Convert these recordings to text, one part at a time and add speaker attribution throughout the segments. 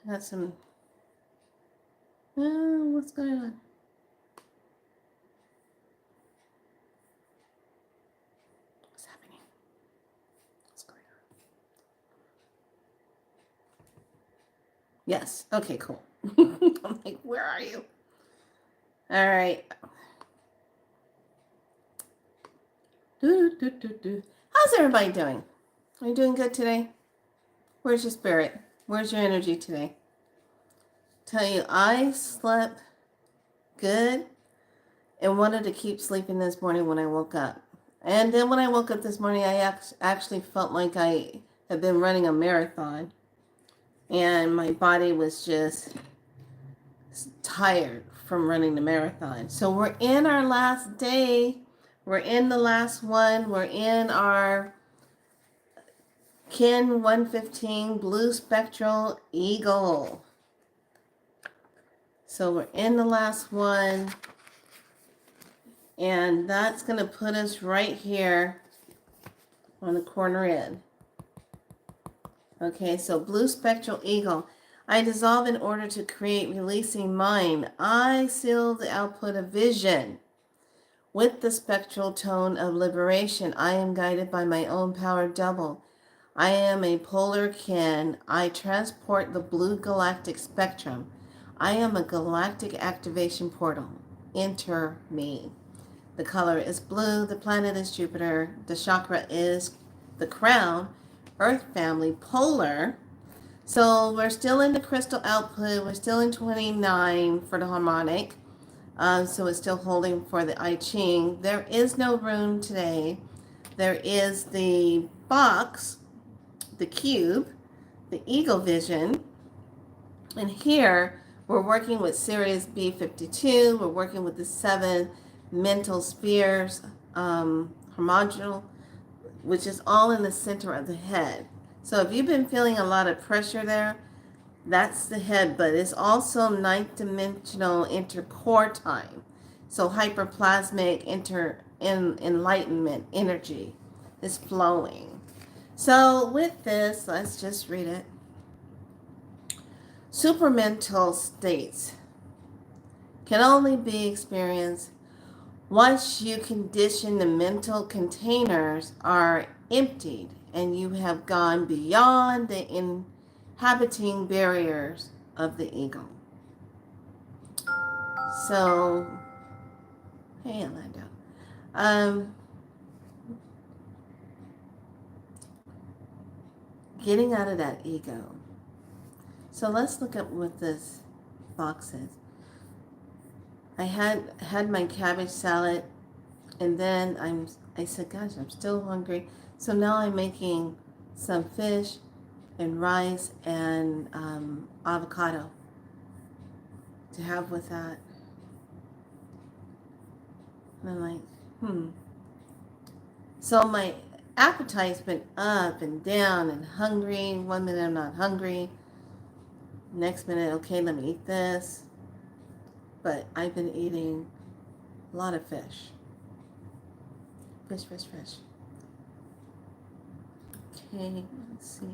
Speaker 1: Got some. What's going on? What's happening? What's going on? Yes. Okay, cool. I'm like, where are you? All right. How's everybody doing? Are you doing good today? Where's your spirit? Where's your energy today? Tell you, I slept good and wanted to keep sleeping this morning when I woke up. And then when I woke up this morning, I actually felt like I had been running a marathon. And my body was just tired from running the marathon. So we're in our last day. We're in the last one. We're in our Kin 115 Blue Spectral Eagle. So we're in the last one. And that's going to put us right here on the corner end. Okay, so Blue Spectral Eagle. I dissolve in order to create, releasing mind. I seal the output of vision. With the spectral tone of liberation, I am guided by my own power double. I am a polar kin. I transport the blue galactic spectrum. I am a galactic activation portal. Enter me. The color is blue. The planet is Jupiter. The chakra is the crown. Earth family, polar. So we're still in the crystal output. We're still in 29 for the harmonic. So it's still holding for the I Ching. There is no rune today. There is the box, the cube, the Eagle Vision. And here we're working with Sirius B52. We're working with the 7 mental spheres, hormonal, which is all in the center of the head. So if you've been feeling a lot of pressure there, that's the head, but it's also ninth dimensional intercore time. So hyperplasmic enlightenment energy is flowing. So with this, let's just read it. Supramental states can only be experienced once you condition the mental containers are emptied and you have gone beyond the inhabiting barriers of the ego. So, hey Orlando. Getting out of that ego. So let's look at what this box is. I had my cabbage salad, and then I said, gosh, I'm still hungry. So now I'm making some fish and rice and avocado to have with that. And I'm like, So my appetite's been up and down and hungry. One minute I'm not hungry. Next minute, okay, let me eat this. But I've been eating a lot of fish. Fish. Okay, let's see.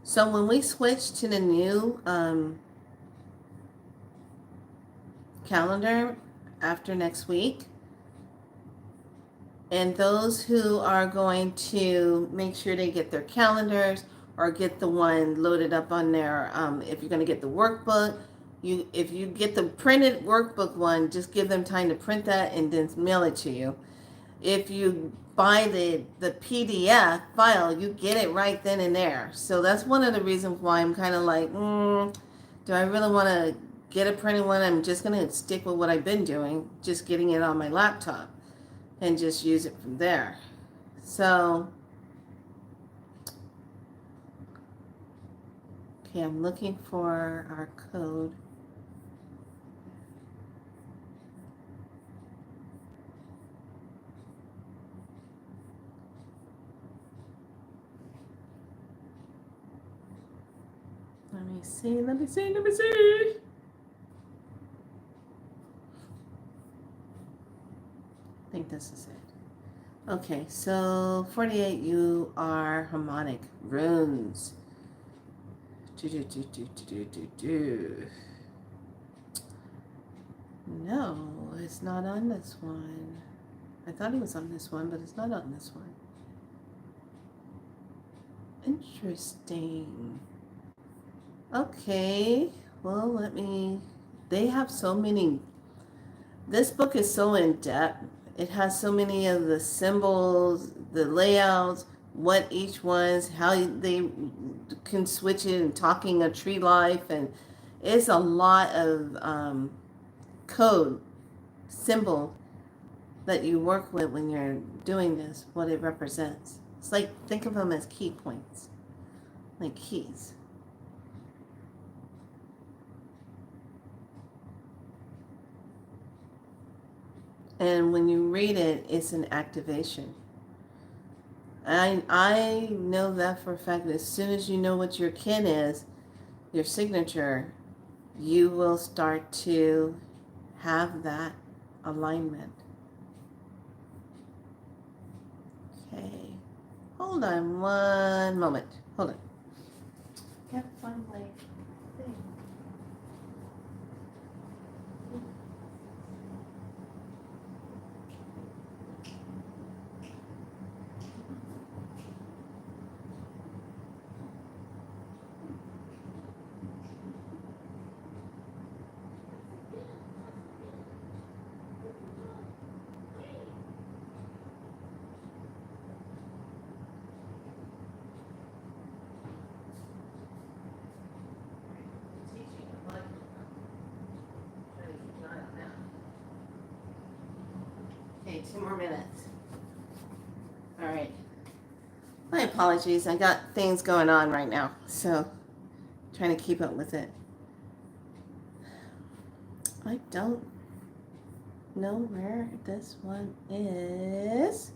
Speaker 1: So when we switch to the new calendar after next week, and those who are going to make sure they get their calendars or get the one loaded up on their, if you're going to get the workbook, if you get the printed workbook one, just give them time to print that and then mail it to you. If you buy the PDF file, you get it right then and there. So that's one of the reasons why I'm kind of like, do I really want to get a printed one? I'm just going to stick with what I've been doing, just getting it on my laptop and just use it from there. So, okay, I'm looking for our code. Let me see. I think this is it. Okay, so 48, you are harmonic runes. No, it's not on this one. I thought he was on this one, but it's not on this one. Interesting. Okay, well, they have so many. This book is so in depth. It has so many of the symbols, the layouts, what each one's, how they can switch it, and talking a tree life, and it's a lot of code, symbol that you work with when you're doing this, what it represents. It's like, think of them as key points, like keys. And when you read it, it's an activation. I know that for a fact. As soon as you know what your kin is, your signature, you will start to have that alignment. Okay. Hold on one moment. Hold on. Can't find my thing. Okay, 2 more minutes. All right. My apologies. I got things going on right now, so trying to keep up with it. I don't know where this one is.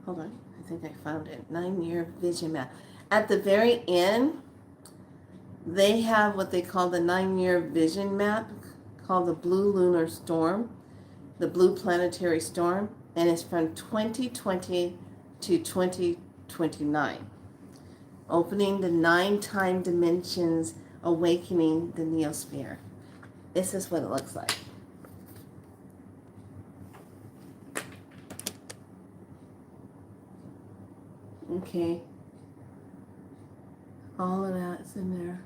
Speaker 1: Hold on. I think I found it. 9-year vision map. At the very end, they have what they call the 9-year vision map called the Blue Lunar Storm, the Blue Planetary Storm, and it's from 2020 to 2029. Opening the 9 time dimensions, awakening the neosphere. This is what it looks like. Okay. All of that's in there.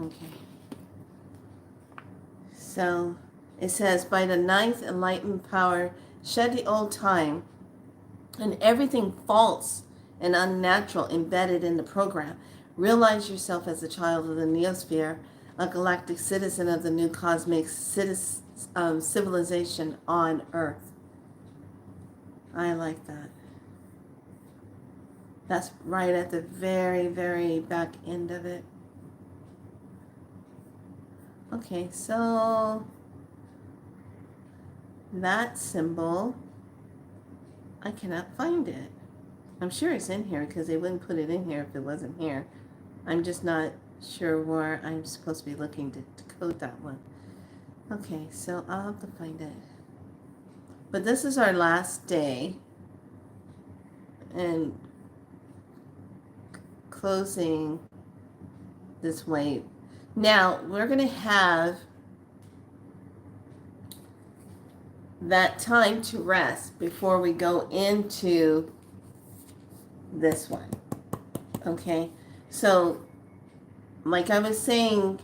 Speaker 1: Okay. So it says, by the 9th enlightened power, shed the old time and everything false and unnatural embedded in the program. Realize yourself as a child of the neosphere, a galactic citizen of the new cosmic civilization on Earth. I like that. That's right at the very, very back end of it. Okay, so that symbol, I cannot find it. I'm sure it's in here because they wouldn't put it in here if it wasn't here. I'm just not sure where I'm supposed to be looking to code that one. Okay, so I'll have to find it. But this is our last day and closing this wave. Now, we're going to have that time to rest before we go into this one. Okay? So, like I was saying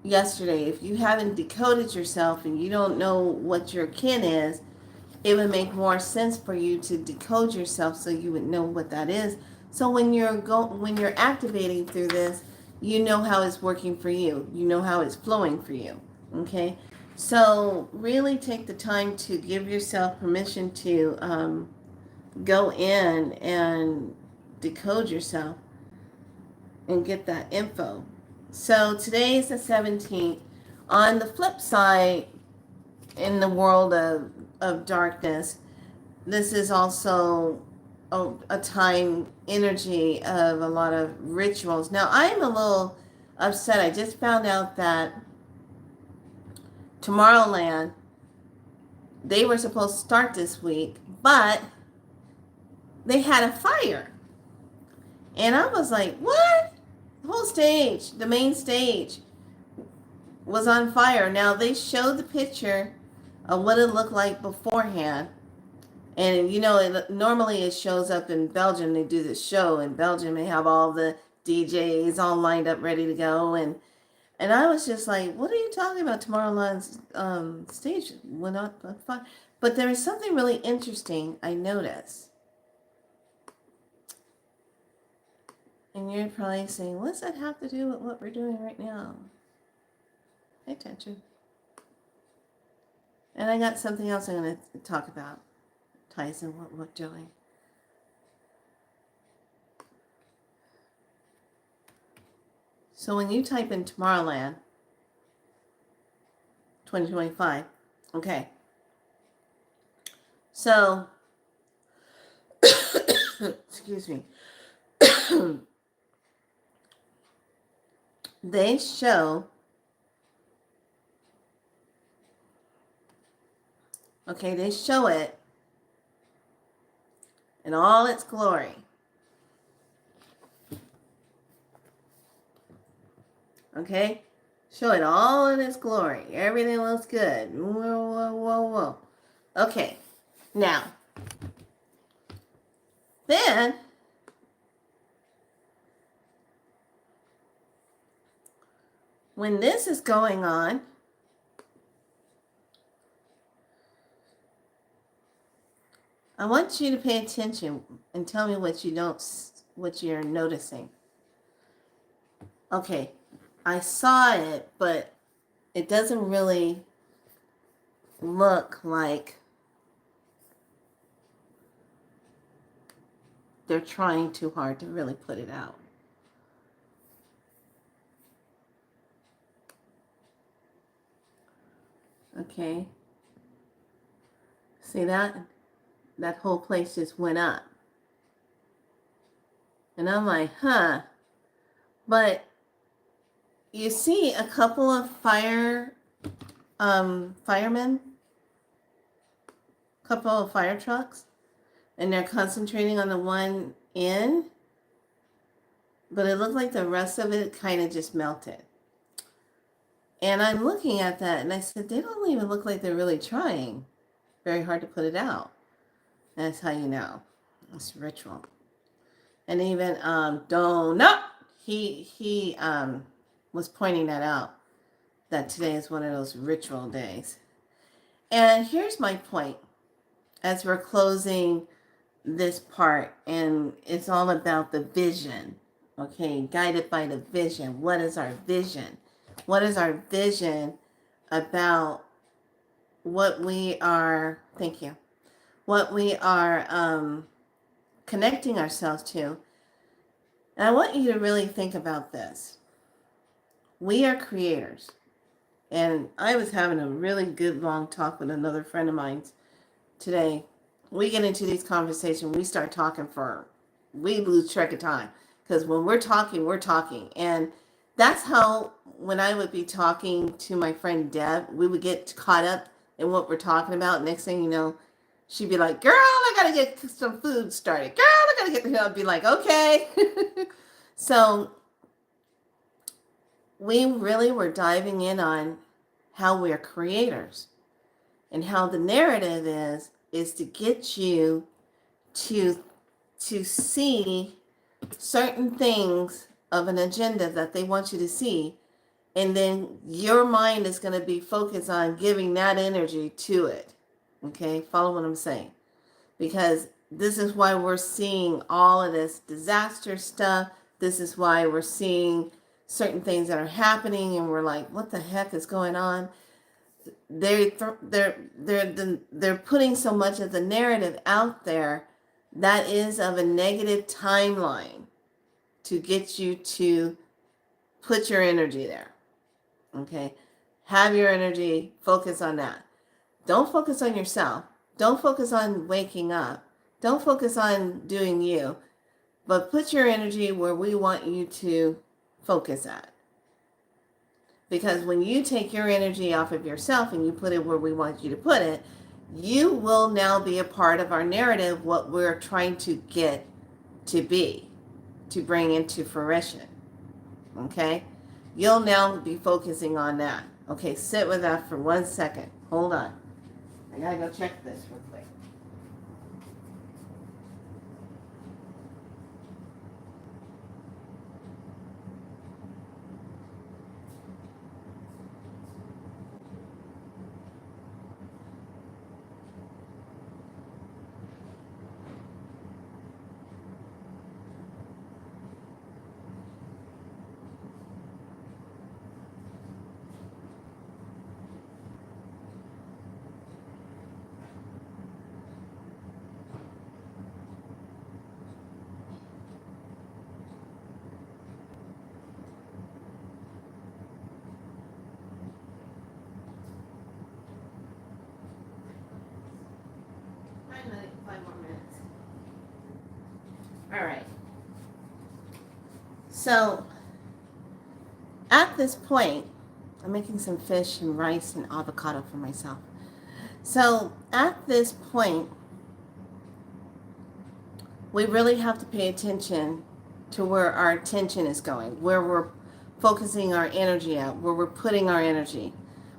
Speaker 1: yesterday, if you haven't decoded yourself and you don't know what your kin is, it would make more sense for you to decode yourself so you would know what that is. So when you're activating through this, you know how it's working for you. You know how it's flowing for you. Okay? So really take the time to give yourself permission to go in and decode yourself and get that info. So today is the 17th. On the flip side, in the world of darkness, this is also a time energy of a lot of rituals. Now, I'm a little upset. I just found out that Tomorrowland, they were supposed to start this week, but they had a fire. And I was like, what? The whole stage, the main stage, was on fire. Now, they showed the picture of what it looked like beforehand. And, normally it shows up in Belgium. They do this show in Belgium. They have all the DJs all lined up, ready to go. And I was just like, what are you talking about? Tomorrowland's stage went up on fire. But there was something really interesting I noticed. And you're probably saying, what does that have to do with what we're doing right now? Pay attention. And I got something else I'm going to talk about. Ties in what we're doing. So when you type in Tomorrowland 2025, okay. So, excuse me. They show, they show it in all its glory. Okay? Show it all in its glory. Everything looks good. Whoa. Okay. Now, then, when this is going on, I want you to pay attention and tell me what you're noticing. Okay, I saw it, but it doesn't really look like they're trying too hard to really put it out. Okay. See that? That whole place just went up. And I'm like, huh. But you see a couple of firemen, couple of fire trucks, and they're concentrating on the one in, but it looked like the rest of it kind of just melted. And I'm looking at that, and I said, they don't even look like they're really trying very hard to put it out. And that's how you know. It's ritual. And even Donut, he was pointing that out, that today is one of those ritual days. And here's my point as we're closing this part, and it's all about the vision. Okay, guided by the vision. What is our vision? What is our vision about what we are, thank you, what we are connecting ourselves to? And I want you to really think about this. We are creators. And I was having a really good long talk with another friend of mine today. We get into these conversations, we start talking we lose track of time. Because when we're talking, we're talking. And that's how, when I would be talking to my friend Deb, we would get caught up in what we're talking about. Next thing you know, she'd be like, girl, I got to get some food started. Girl, I got to get, I'd be like, okay. So we really were diving in on how we're creators and how the narrative is to get you to see certain things of an agenda that they want you to see, and then your mind is going to be focused on giving that energy to it. Okay, follow what I'm saying? Because this is why we're seeing all of this disaster stuff. This is why we're seeing certain things that are happening, and we're like, what the heck is going on? They're putting so much of the narrative out there that is of a negative timeline to get you to put your energy there. Okay, have your energy, focus on that. Don't focus on yourself. Don't focus on waking up. Don't focus on doing you, but put your energy where we want you to focus at. Because when you take your energy off of yourself and you put it where we want you to put it, you will now be a part of our narrative, what we're trying to get to be, to bring into fruition. Okay? You'll now be focusing on that. Okay, sit with that for 1 second. Hold on. I gotta go check this real quick. Finally, 5 more minutes. All right. So, at this point, I'm making some fish and rice and avocado for myself. So, at this point, we really have to pay attention to where our attention is going, where we're focusing our energy at, where we're putting our energy.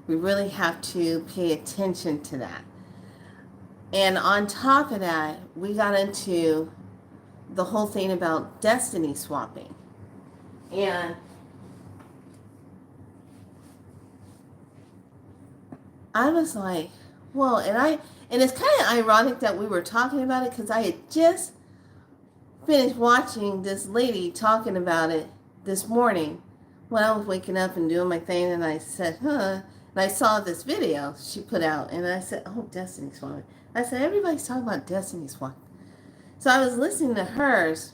Speaker 1: We really have to pay attention to that. And on top of that, we got into the whole thing about destiny swapping. And I was like, well, and it's kind of ironic that we were talking about it because I had just finished watching this lady talking about it this morning when I was waking up and doing my thing, and I said, huh, and I saw this video she put out, and I said, oh, destiny swapping. I said, everybody's talking about destiny swapping. So I was listening to hers,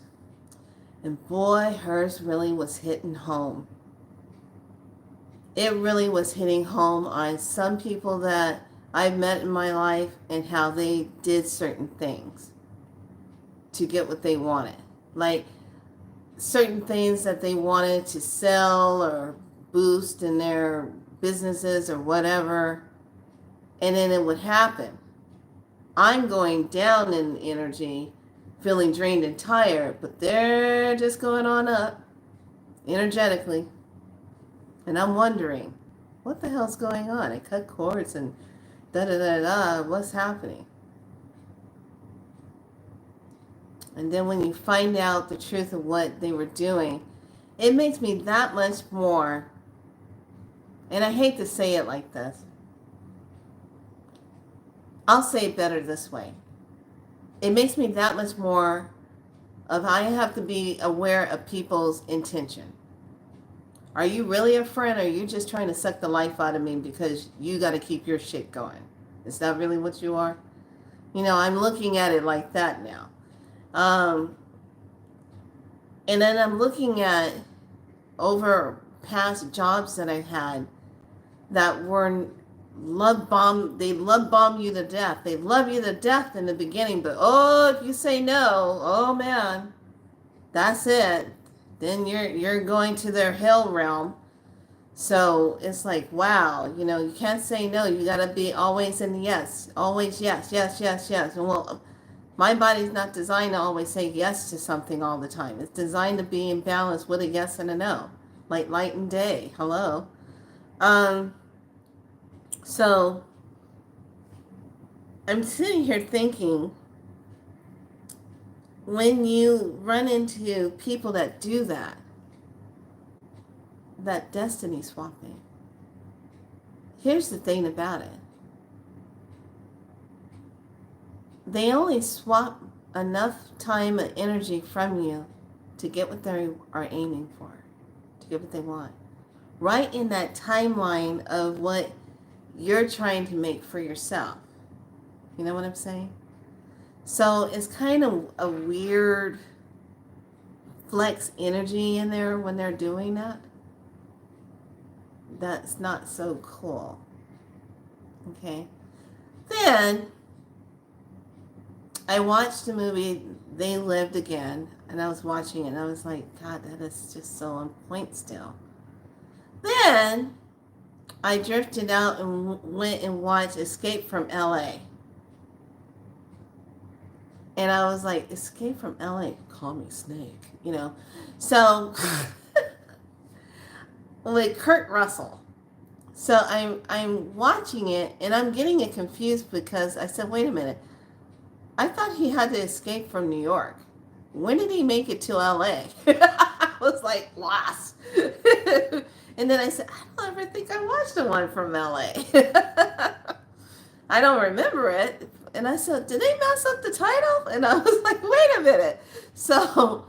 Speaker 1: and boy, hers really was hitting home. It really was hitting home on some people that I've met in my life and how they did certain things to get what they wanted. Like certain things that they wanted to sell or boost in their businesses or whatever, and then it would happen. I'm going down in energy, feeling drained and tired, but they're just going on up energetically. And I'm wondering, what the hell's going on? I cut cords and da-da-da-da, what's happening? And then when you find out the truth of what they were doing, it makes me that much more, and I hate to say it like this, I'll say it better this way. It makes me that much more of I have to be aware of people's intention. Are you really a friend, or are you just trying to suck the life out of me because you got to keep your shit going? Is that really what you are? You know, I'm looking at it like that now. And then I'm looking at over past jobs that I've had that were they love bomb you to death. They love you to death in the beginning, but oh, if you say no, oh man, that's it. Then you're going to their hell realm. So it's like, wow, you know, you can't say no. You got to be always in the yes. Always yes, yes, yes, yes. And well, my body's not designed to always say yes to something all the time. It's designed to be in balance with a yes and a no. Like light and day. Hello. So I'm sitting here thinking, when you run into people that do that destiny swapping, here's the thing about it. They only swap enough time and energy from you to get what they are aiming for, to get what they want. Right in that timeline of what you're trying to make for yourself. You know what I'm saying? So it's kind of a weird flex energy in there when they're doing that. That's not so cool. Okay. Then I watched the movie They Lived Again, and I was watching it, and I was like, God, that is just so on point still. Then I drifted out and went and watched Escape from LA. And I was like, Escape from LA, call me Snake, you know. So with Kurt Russell. So I'm watching it and I'm getting it confused because I said, wait a minute. I thought he had to escape from New York. When did he make it to LA? I was like lost. And then I said, I don't ever think I watched the one from LA. I don't remember it. And I said, did they mess up the title? And I was like, wait a minute. So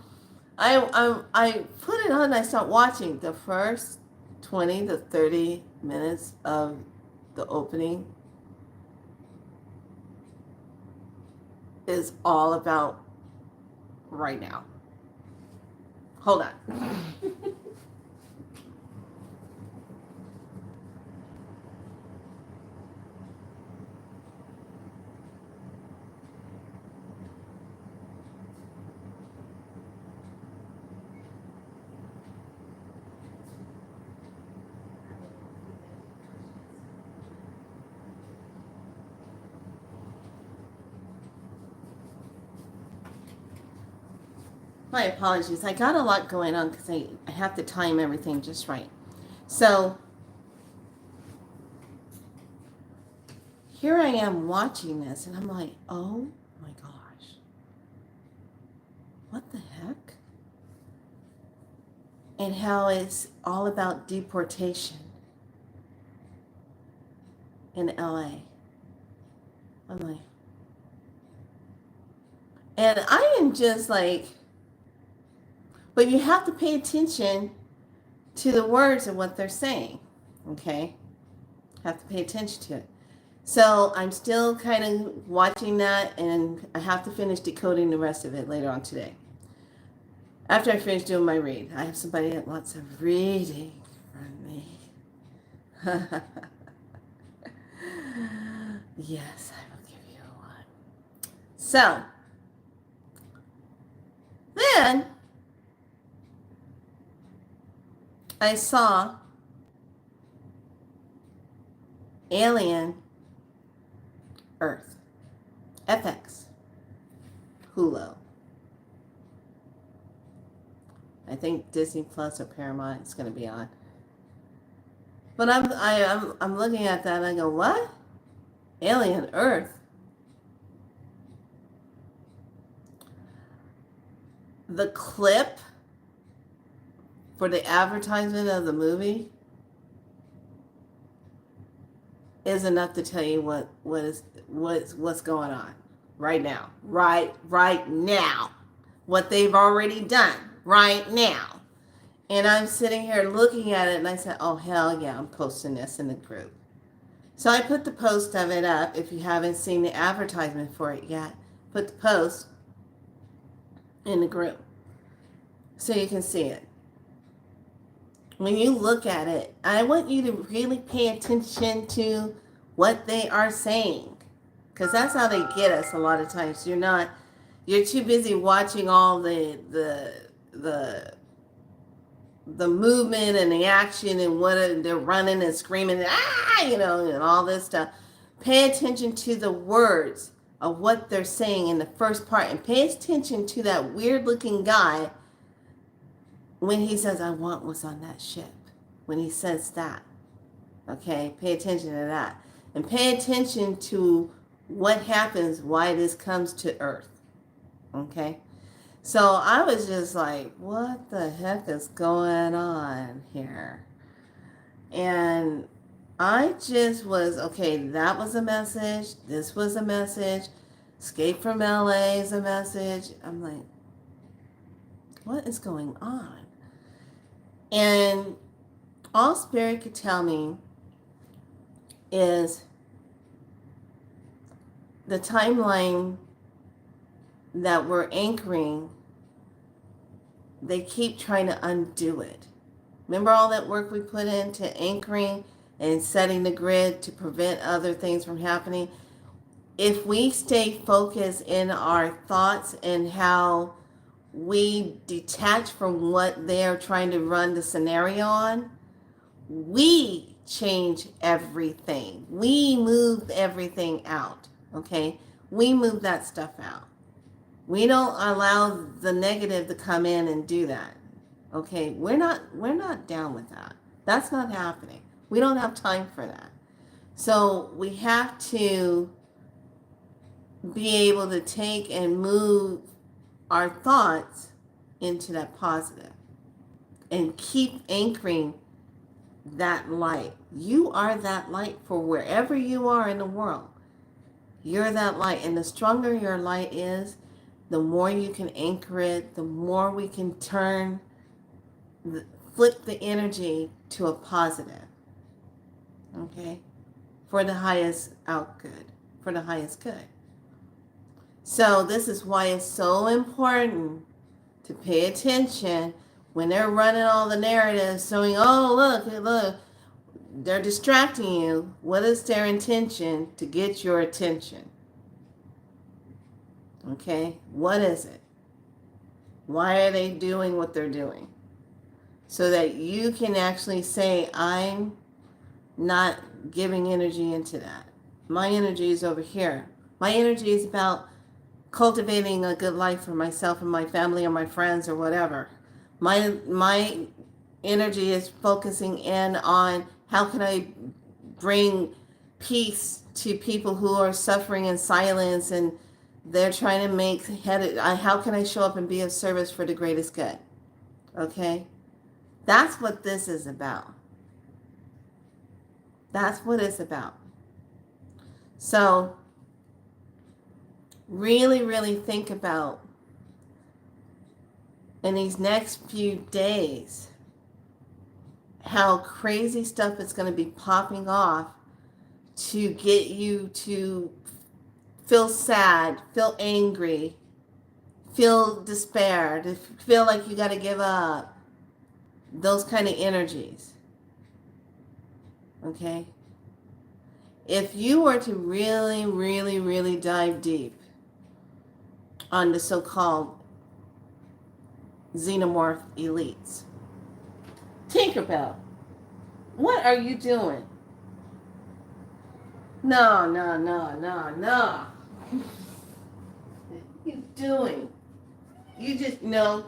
Speaker 1: I put it on and I started watching the first 20 to 30 minutes of the opening is all about right now. Hold on. My apologies. I got a lot going on because I have to time everything just right. So here I am watching this and I'm like, oh my gosh. What the heck? And how it's all about deportation in LA. I'm like, and I am just like, but you have to pay attention to the words of what they're saying, okay? Have to pay attention to it. So I'm still kind of watching that, and I have to finish decoding the rest of it later on today. After I finish doing my read, I have somebody that wants a reading from me. Yes, I will give you one. So, then I saw Alien Earth, FX, Hulu. I think Disney Plus or Paramount is going to be on. But I'm looking at that and I go, what? Alien Earth? The clip for the advertisement of the movie is enough to tell you what's going on right now. Right now. What they've already done right now. And I'm sitting here looking at it and I said, oh hell yeah, I'm posting this in the group. So I put the post of it up. If you haven't seen the advertisement for it yet, put the post in the group so you can see it. When you look at it, I want you to really pay attention to what they are saying, because that's how they get us a lot of times. You're too busy watching all the movement and the action and what they're running and screaming, and all this stuff. Pay attention to the words of what they're saying in the first part, and pay attention to that weird-looking guy when he says, I want what's on that ship. When he says that. Okay? Pay attention to that. And pay attention to what happens, why this comes to Earth. Okay? So I was just like, what the heck is going on here? And I just was, okay, that was a message. This was a message. Escape from LA is a message. I'm like, what is going on? And all Spirit could tell me is the timeline that we're anchoring, they keep trying to undo it. Remember all that work we put into anchoring and setting the grid to prevent other things from happening? If we stay focused in our thoughts and how we detach from what they're trying to run the scenario on, we change everything. We move everything out, okay? We move that stuff out. We don't allow the negative to come in and do that. Okay? We're not down with that. That's not happening. We don't have time for that. So we have to be able to take and move our thoughts into that positive and keep anchoring that light. You are that light for wherever you are in the world. You're that light. And the stronger your light is, the more you can anchor it, the more we can flip the energy to a positive. Okay? For the highest good. For the highest good. So this is why it's so important to pay attention when they're running all the narratives showing, oh, look, they're distracting you. What is their intention to get your attention? Okay, what is it? Why are they doing what they're doing? So that you can actually say, I'm not giving energy into that. My energy is over here. My energy is about cultivating a good life for myself and my family or my friends or whatever. My energy is focusing in on how can I bring peace to people who are suffering in silence and they're trying to make headed. How can I show up and be of service for the greatest good? Okay? That's what this is about. That's what it's about. So, really, really think about in these next few days how crazy stuff is going to be popping off to get you to feel sad, feel angry, feel despair, to feel like you got to give up. Those kind of energies. Okay? If you were to really, really, really dive deep on the so-called xenomorph elites, Tinkerbell, what are you doing? No. What are you doing? You just, no.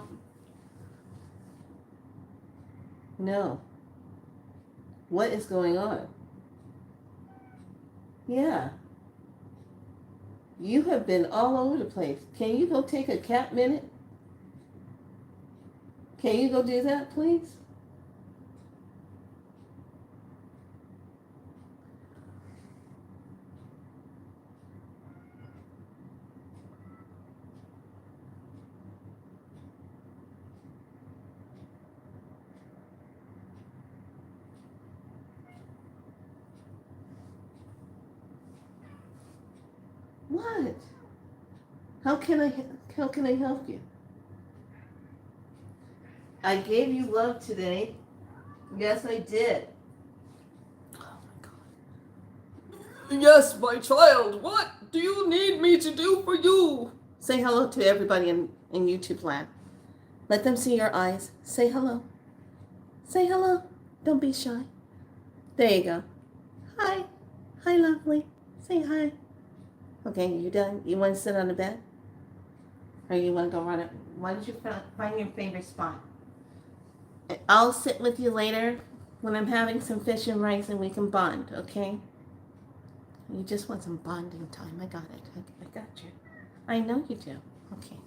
Speaker 1: What is going on? Yeah. You have been all over the place. Can you go take a cat minute? Can you go do that, please? What? How can I help you? I gave you love today. Yes, I did. Oh my God. Yes, my child. What do you need me to do for you? Say hello to everybody in YouTube land. Let them see your eyes. Say hello. Say hello. Don't be shy. There you go. Hi. Hi, lovely. Say hi. Okay, you done? You want to sit on the bed? Or you want to go run it? Why don't you find your favorite spot? I'll sit with you later when I'm having some fish and rice and we can bond, okay? You just want some bonding time. I got it. I got you. I know you do. Okay.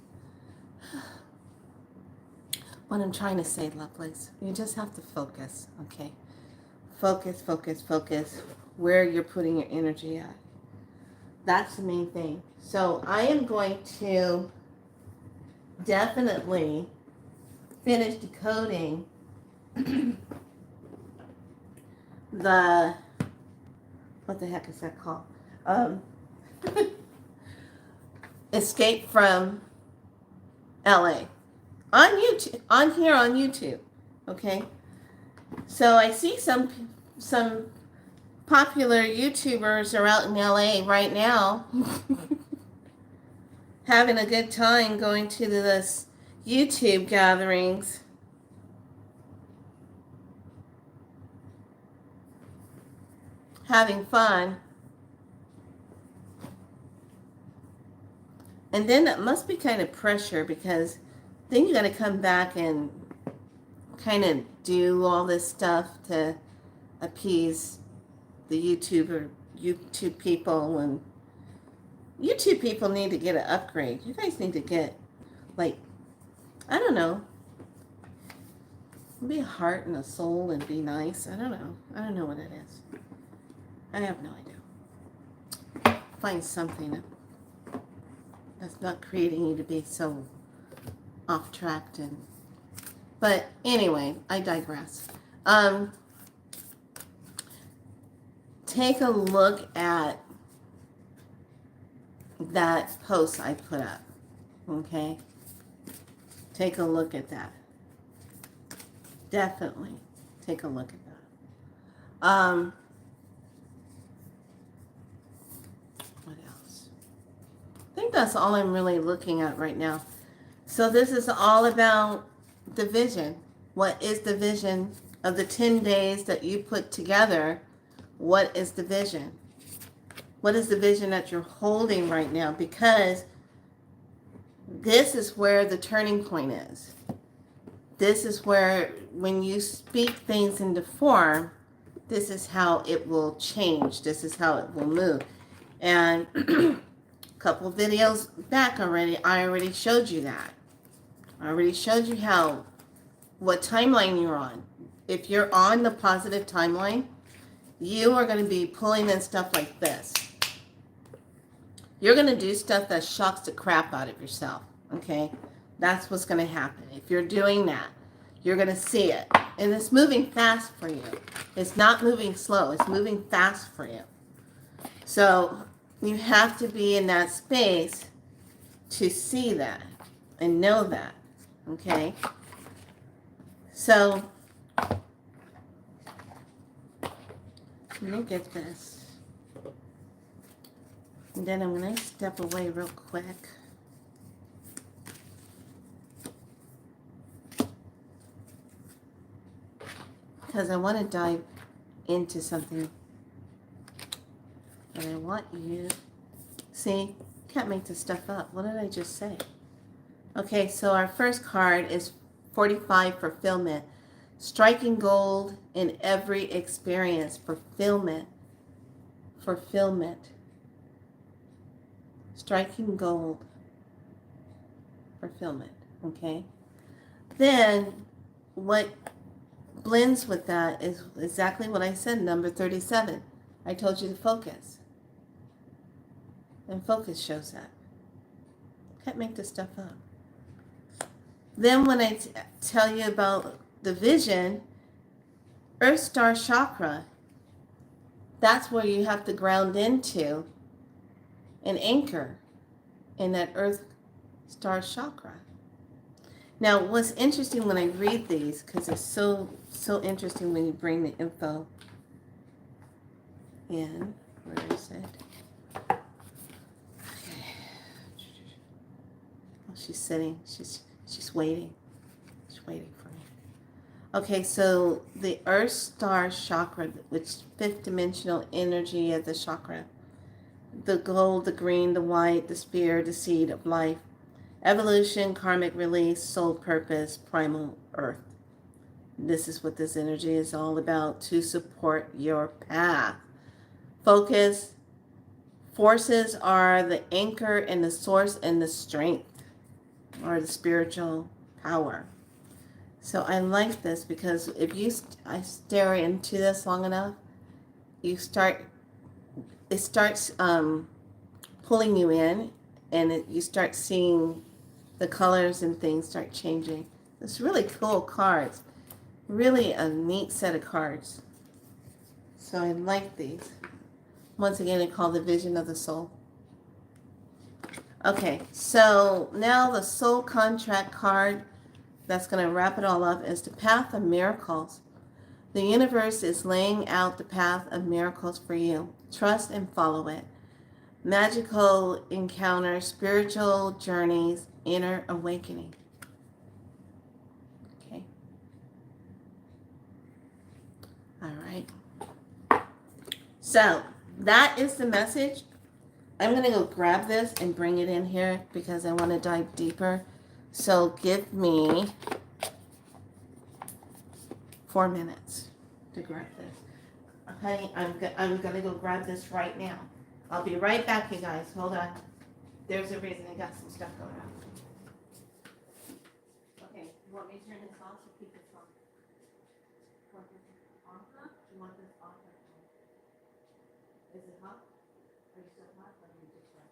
Speaker 1: What I'm trying to say, lovelies, you just have to focus, okay? Focus where you're putting your energy at. That's the main thing. So I am going to definitely finish decoding the, what the heck is that called? Escape from LA on YouTube, on YouTube. Okay. So I see some popular YouTubers are out in LA right now having a good time going to this YouTube gatherings. having fun. And then it must be kind of pressure because then you got to come back and kind of do all this stuff to appease the YouTube people, and YouTube people need to get an upgrade. You guys need to get, like, I don't know, be a heart and a soul and be nice. I don't know. I don't know what it is. I have no idea. Find something that's not creating you to be so off track. But anyway, I digress. Take a look at that post I put up. Okay? Take a look at that. Definitely take a look at that. What else? I think that's all I'm really looking at right now. So this is all about the vision. What is the vision of the 10 days that you put together? What is the vision? What is the vision that you're holding right now? Because this is where the turning point is. This is where, when you speak things into form, this is how it will change. This is how it will move. And a couple videos back already, I already showed you that. I already showed you what timeline you're on. If you're on the positive timeline, you are going to be pulling in stuff like this. You're going to do stuff that shocks the crap out of yourself. Okay? That's what's going to happen. If you're doing that, you're going to see it. And it's moving fast for you. It's not moving slow. It's moving fast for you. So you have to be in that space to see that and know that. Okay? So look at this. And then I'm going to step away real quick. Because I want to dive into something. And I want you... See? Can't make this stuff up. What did I just say? Okay, so our first card is 45, fulfillment. Striking gold in every experience. Fulfillment. Fulfillment. Striking gold. Fulfillment. Okay? Then, what blends with that is exactly what I said, number 37. I told you to focus. And focus shows that. Can't make this stuff up. Then when I tell you about the vision, Earth Star Chakra, that's where you have to ground into and anchor in that Earth Star Chakra. Now, what's interesting when I read these, because it's so interesting when you bring the info in. Where is it? Okay. Oh, she's sitting. She's waiting. She's waiting for me. Okay, so the Earth Star Chakra, which fifth dimensional energy of the chakra, the gold, the green, the white, the spear, the seed of life, evolution, karmic release, soul purpose, primal earth. This is what this energy is all about, to support your path. Focus. Forces are the anchor and the source and the strength, or the spiritual power. So I like this because if I stare into this long enough, it starts pulling you in, and you start seeing the colors and things start changing. It's really cool cards. Really a neat set of cards. So I like these. Once again, I call the vision of the soul. Okay, so now the soul contract card that's going to wrap it all up is the path of miracles. The universe is laying out the path of miracles for you. Trust and follow it. Magical encounters, spiritual journeys, inner awakening. Okay. All right. So that is the message. I'm going to go grab this and bring it in here because I want to dive deeper. So give me 4 minutes to grab this. Honey, I'm going to go grab this right now. I'll be right back, you guys. Hold on. There's a reason I got some stuff going on. Okay, you want me to turn this off or keep this on? You want this off? You want this off? Is it hot? Are you still hot or are you just hot?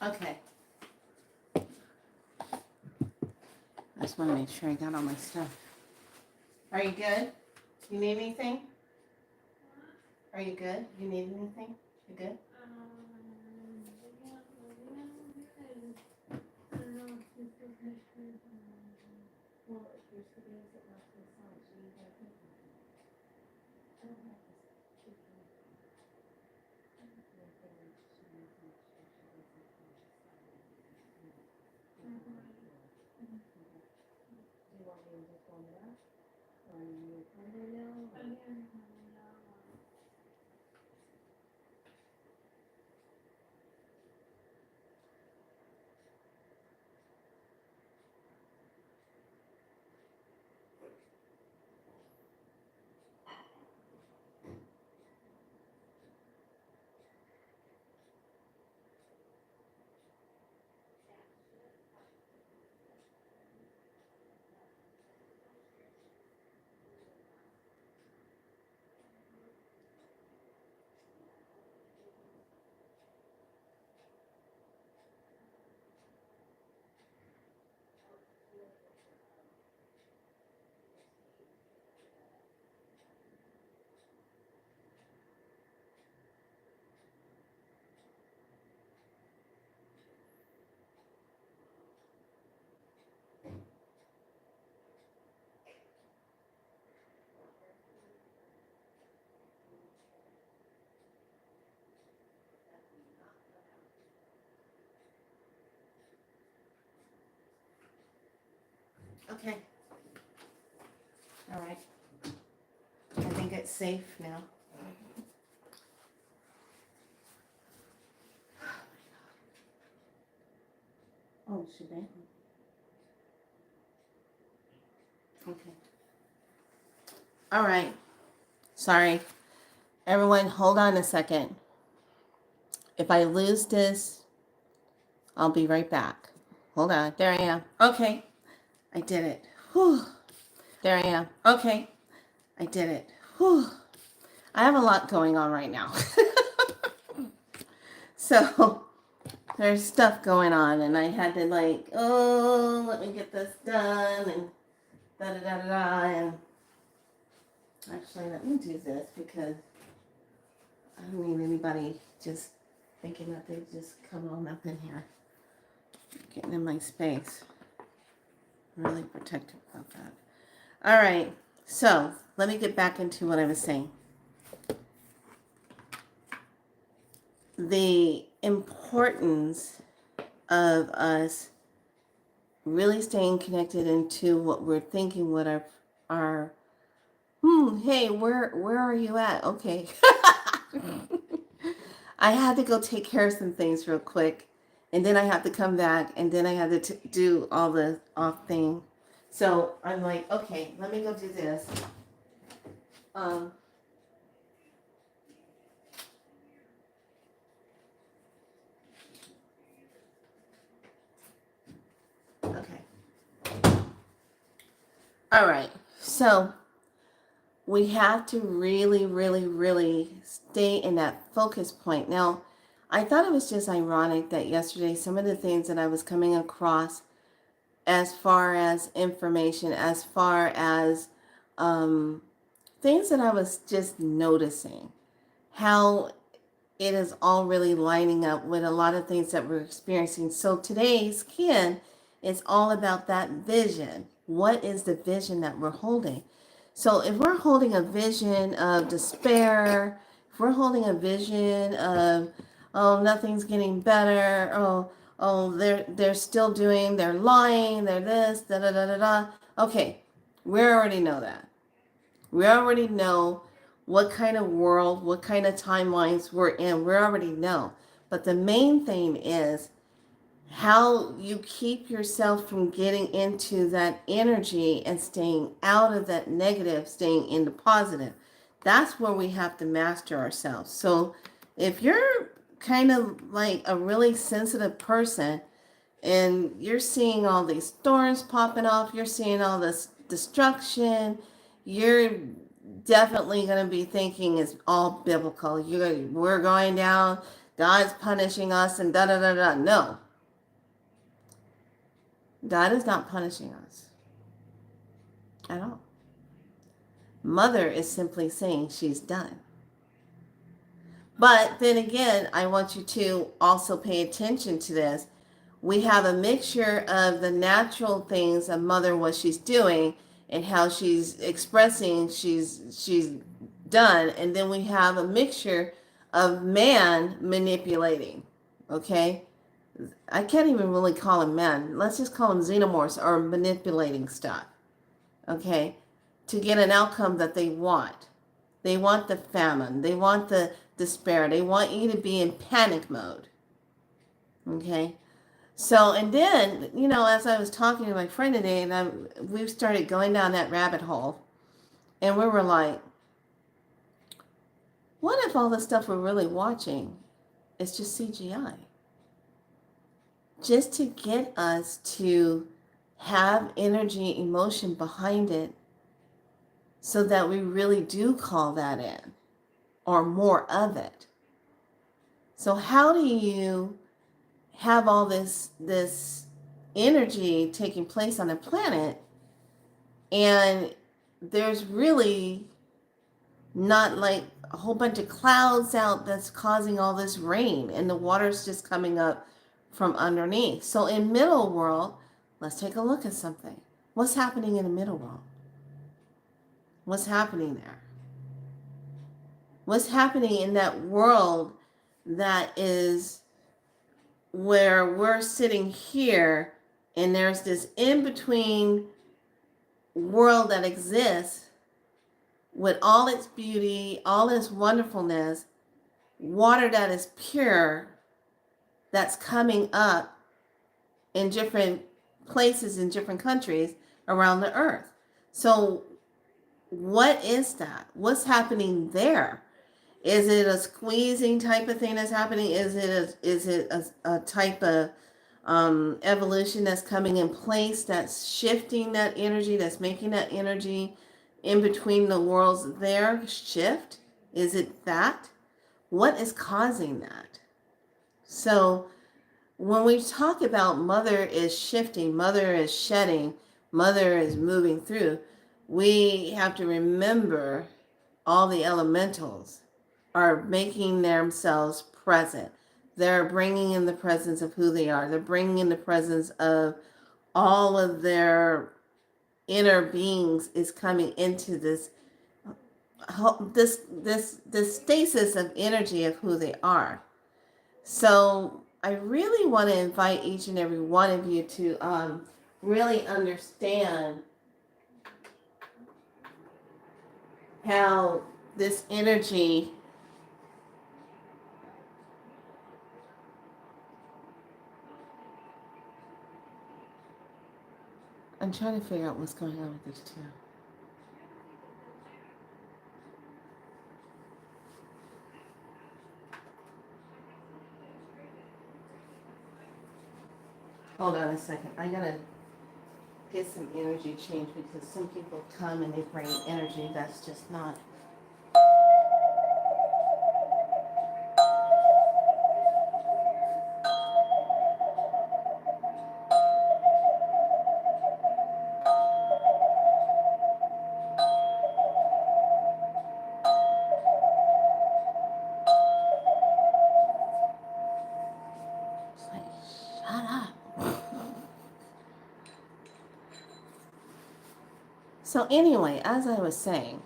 Speaker 1: Okay. I just want to make sure I got all my stuff. Are you good? You need anything? Are you good? You need anything? You good? Okay. All right. I think it's safe now. Oh, should I? Okay. All right. Sorry. Everyone, hold on a second. If I lose this, I'll be right back. Hold on. There I am. Okay. I did it. Whew. There I am. Okay. I did it. Whew. I have a lot going on right now. So there's stuff going on, and I had to like, oh, let me get this done, and da da da da da. And actually, let me do this because I don't need anybody just thinking that they just come on up in here, getting in my space. I'm really protective about that. All right, so let me get back into what I was saying. The importance of us really staying connected into what we're thinking, what our hey, where are you at? Okay. I had to go take care of some things real quick, and then I have to come back, and then I had to do all the off thing. So I'm like, okay, let me go do this. Okay. All right. So we have to really, really, really stay in that focus point. Now, I thought it was just ironic that yesterday some of the things that I was coming across as far as information, as far as things that I was just noticing, how it is all really lining up with a lot of things that we're experiencing. So today's Ken is all about that vision. What is the vision that we're holding? So if we're holding a vision of despair, if we're holding a vision of, oh, nothing's getting better, they're still doing, they're lying, they're this, da da da da da. Okay, we already know that. We already know what kind of world, what kind of timelines we're in. We already know. But the main thing is how you keep yourself from getting into that energy and staying out of that negative, staying in the positive. That's where we have to master ourselves. So if you're kind of like a really sensitive person and you're seeing all these storms popping off, you're seeing all this destruction, you're definitely going to be thinking it's all biblical. We're going down. God's punishing us and da da da da. No, God is not punishing us at all. Mother is simply saying she's done. But then again, I want you to also pay attention to this. We have a mixture of the natural things of mother, what she's doing and how she's expressing she's done, and then we have a mixture of man manipulating. Okay, I can't even really call him man. Let's just call him xenomorphs or manipulating stuff. Okay, to get an outcome that they want. They want the famine. They want the despair. They want you to be in panic mode. Okay. So, and then, as I was talking to my friend today, and we started going down that rabbit hole, and we were like, what if all the stuff we're really watching is just CGI? Just to get us to have energy, emotion behind it, so that we really do call that in, or more of it. So how do you have all this energy taking place on the planet, and there's really not like a whole bunch of clouds out that's causing all this rain, and the water's just coming up from underneath? So in middle world, let's take a look at something. What's happening in the middle world? What's happening there? What's happening in that world that is where we're sitting here, and there's this in-between world that exists with all its beauty, all its wonderfulness, water that is pure, that's coming up in different places in different countries around the earth. So what is that? What's happening there? Is it a squeezing type of thing that's happening? Is it a type of evolution that's coming in place, that's shifting that energy, that's making that energy in between the worlds there shift? Is it that? What is causing that? So when we talk about mother is shifting, mother is shedding, mother is moving through, we have to remember all the elementals are making themselves present. They're bringing in the presence of who they are. They're bringing in the presence of all of their inner beings is coming into this stasis of energy of who they are. So I really want to invite each and every one of you to really understand how this energy I'm trying to figure out what's going on with these two. Hold on a second. I gotta get some energy change, because some people come and they bring energy that's just not. It's like, shut up. So anyway, as I was saying,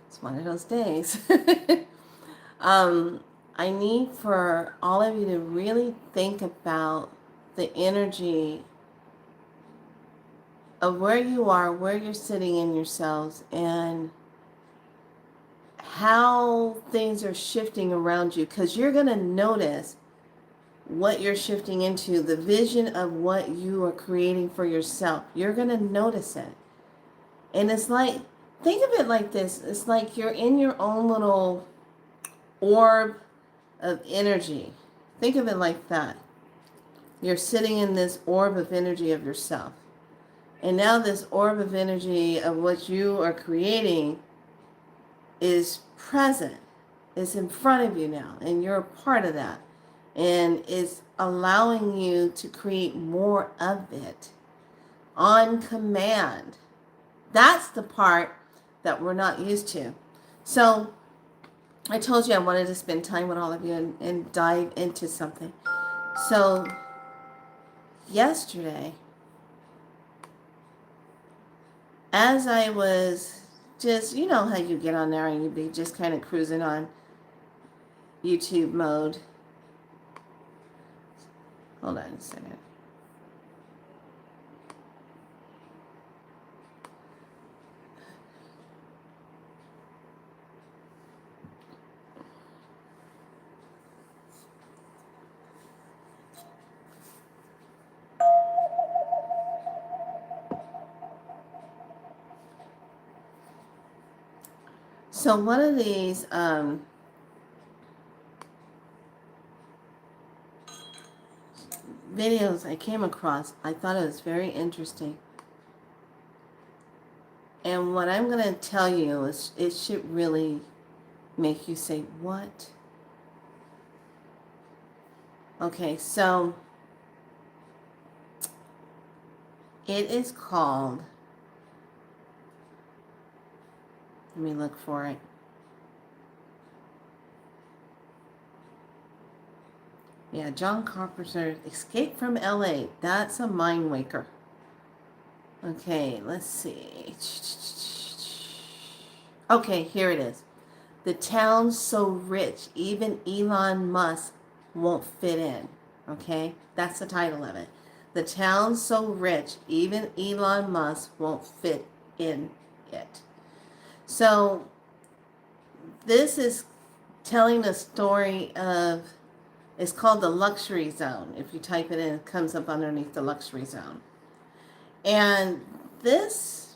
Speaker 1: it's one of those days. I need for all of you to really think about the energy of where you are, where you're sitting in yourselves, and how things are shifting around you, because you're going to notice what you're shifting into, the vision of what you are creating for yourself. You're going to notice it. And it's like, think of it like this. It's like you're in your own little orb of energy. Think of it like that. You're sitting in this orb of energy of yourself. And now this orb of energy of what you are creating is present. is in front of you now, and you're a part of that, and is allowing you to create more of it on command. That's the part that we're not used to. So I told you I wanted to spend time with all of you and dive into something. So yesterday, as I was just, you know how you get on there and you be just kind of cruising on YouTube mode. Hold on a second. So one of these videos I came across, I thought it was very interesting. And what I'm going to tell you is it should really make you say, what? Okay, so it is called, let me look for it. Yeah, John Carpenter, Escape from LA. That's a mind waker. Okay, let's see. Okay, here it is. The town so rich, even Elon Musk won't fit in. Okay, that's the title of it. The town so rich, even Elon Musk won't fit in it. So this is telling the story of, it's called the luxury zone. If you type it in, it comes up underneath the luxury zone. And this,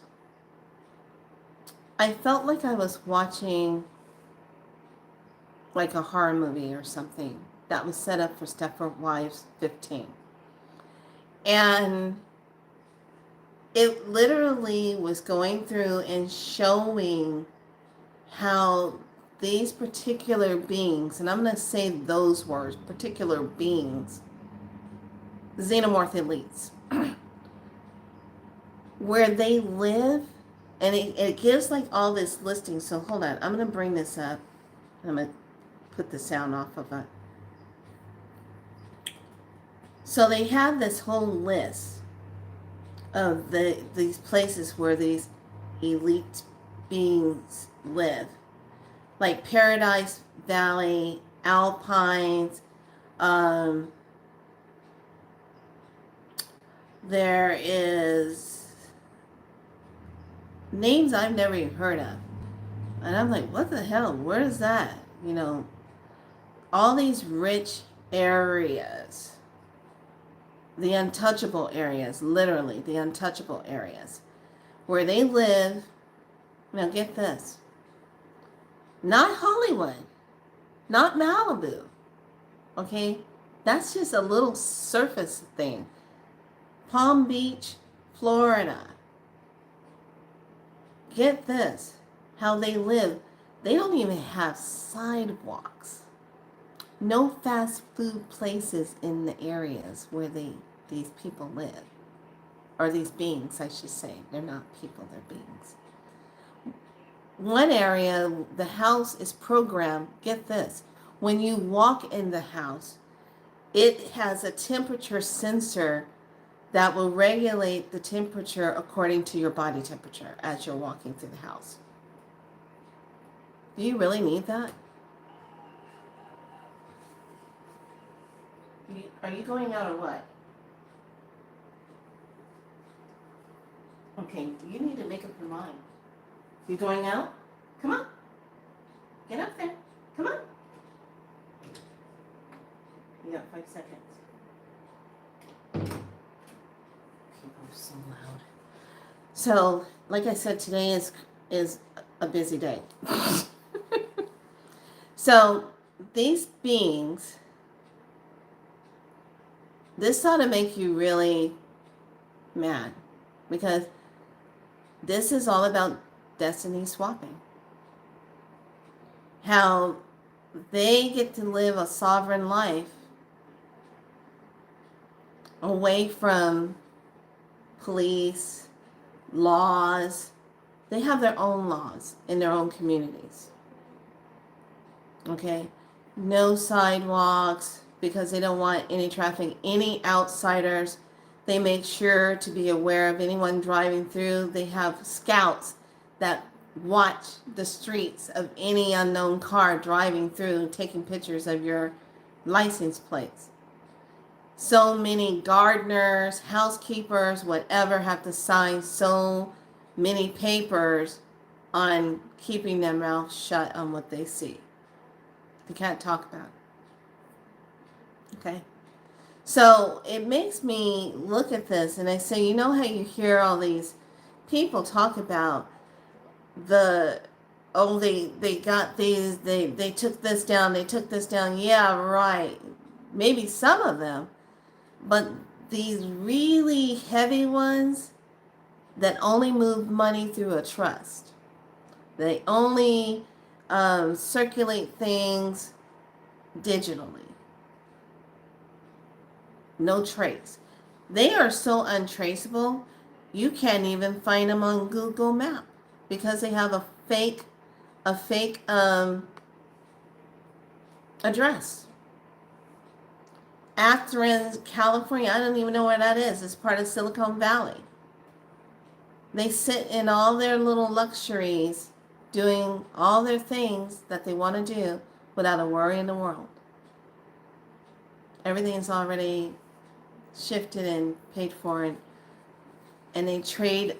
Speaker 1: I felt like I was watching like a horror movie or something that was set up for Stepford Wives 15. And it literally was going through and showing how these particular beings, and I'm going to say those words, particular beings, xenomorph elites, where they live, and it gives like all this listing. So hold on, I'm going to bring this up. I'm going to put the sound off of it. So they have this whole list of these places where these elite beings live, like Paradise Valley, Alpines. There is names I've never even heard of, and I'm like, what the hell? Where is that? You know, all these rich areas, the untouchable areas, literally the untouchable areas, where they live. Now get this. Not Hollywood, not Malibu, okay? That's just a little surface thing. Palm Beach, Florida. Get this, how they live. They don't even have sidewalks. No fast food places in the areas where these people live. Or these beings, I should say. They're not people, they're beings. One area, the house is programmed, get this, when you walk in the house, it has a temperature sensor that will regulate the temperature according to your body temperature as you're walking through the house. Do you really need that? Are you going out or what? Okay, you need to make up your mind. You going out? Come on. Get up there. Come on. You got 5 seconds. People are so loud. So, like I said, today is a busy day. So, these beings, this ought to make you really mad, because this is all about destiny swapping. How they get to live a sovereign life away from police, laws. They have their own laws in their own communities. Okay? No sidewalks because they don't want any traffic, any outsiders. They make sure to be aware of anyone driving through. They have scouts that watch the streets of any unknown car driving through, taking pictures of your license plates. So many gardeners, housekeepers, whatever, have to sign so many papers on keeping their mouth shut on what they see. They can't talk about it. Okay? So it makes me look at this and I say, you know how you hear all these people talk about they got these, they took this down, they took this down. Yeah, right. Maybe some of them. But these really heavy ones that only move money through a trust, they only circulate things digitally. No trace. They are so untraceable, you can't even find them on Google Maps because they have a fake address. Athens, California, I don't even know where that is. It's part of Silicon Valley. They sit in all their little luxuries, doing all their things that they want to do without a worry in the world. Everything is already shifted and paid for, and they trade.